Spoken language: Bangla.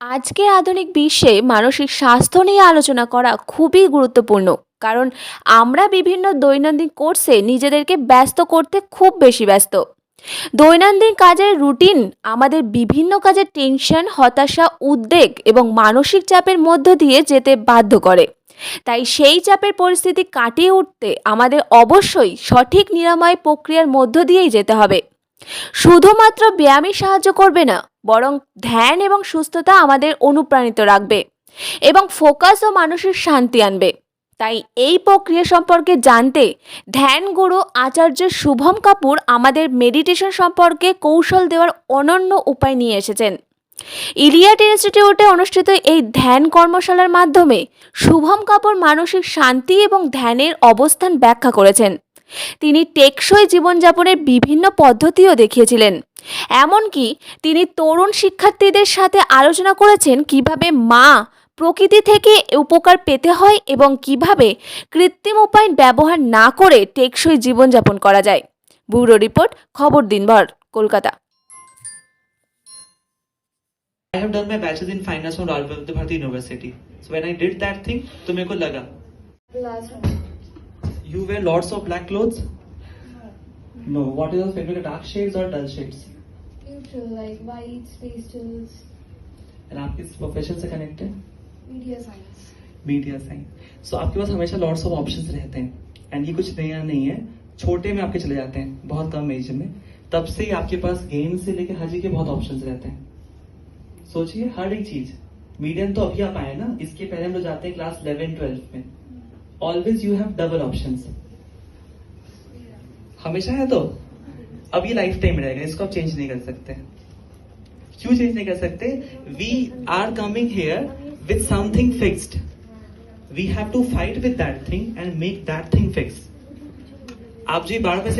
আজকের আধুনিক বিশ্বে মানসিক স্বাস্থ্য নিয়ে আলোচনা করা খুবই গুরুত্বপূর্ণ। কারণ আমরা বিভিন্ন দৈনন্দিন কোর্সে নিজেদেরকে ব্যস্ত করতে খুব বেশি ব্যস্ত। দৈনন্দিন কাজের রুটিন আমাদের বিভিন্ন কাজের টেনশন, হতাশা, উদ্বেগ এবং মানসিক চাপের মধ্য দিয়ে যেতে বাধ্য করে। তাই সেই চাপের পরিস্থিতি কাটিয়ে উঠতে আমাদের অবশ্যই সঠিক নিরাময় প্রক্রিয়ার মধ্য দিয়েই যেতে হবে। শুধুমাত্র ব্যায়ামই সাহায্য করবে না, বরং ধ্যান এবং সুস্থতা আমাদের অনুপ্রাণিত রাখবে এবং ফোকাস ও মানসিক শান্তি আনবে। তাই এই প্রক্রিয়া সম্পর্কে জানতে ধ্যান গুরু আচার্য শুভম কাপুর আমাদের মেডিটেশন সম্পর্কে কৌশল দেওয়ার অনন্য উপায় নিয়ে এসেছেন। ইলিয়াট ইনস্টিটিউটে অনুষ্ঠিত এই ধ্যান কর্মশালার মাধ্যমে শুভম কাপুর মানসিক শান্তি এবং ধ্যানের অবস্থান ব্যাখ্যা করেছেন। তিনি টেকসই জীবনযাপনের বিভিন্ন পদ্ধতিও দেখিয়েছিলেন। এমনকি তিনি তরুণ শিক্ষার্থীদের সাথে আলোচনা করেছেন কিভাবে প্রকৃতি থেকে উপকার পেতে হয় এবং কিভাবে কৃত্রিম উপায় ব্যবহার না করে টেকসই জীবনযাপন করা যায়। ব্যুরো রিপোর্ট, খবর দিনভর, Kolkata. I have done my bachelor's in finance from Rajendra Bharati University. So when I did that thing, तो मेरे को लगा. The last one. You wear lots of black clothes? No. What is your favorite, dark shades or dull shades? Neutral, like whites, pastels, And आप किस प्रोफेशन से कनेक्ट है? media science. Media science. So आपके पास हमेशा lots of options रहते हैं. And ये कुछ नया नहीं है. छोटे में आपके चले जाते हैं, बहुत कम एज में. तब से ही आपके पास गेम से लेकर हाजी के बहुत ऑप्शंस रहते हैं. सोचिए हर एक चीज. मीडियम तो अभी आप आए ना, इसके पहले हम लोग जाते हैं क्लास 11-12 में. Always you have double options. हमेशा है तो अब ये लाइफ टाइम रहेगा, इसको आप चेंज नहीं कर सकते. क्यों चेंज नहीं कर सकते? We are coming here with something fixed. We have to fight with that thing and make that thing fix. आप जो 12 में से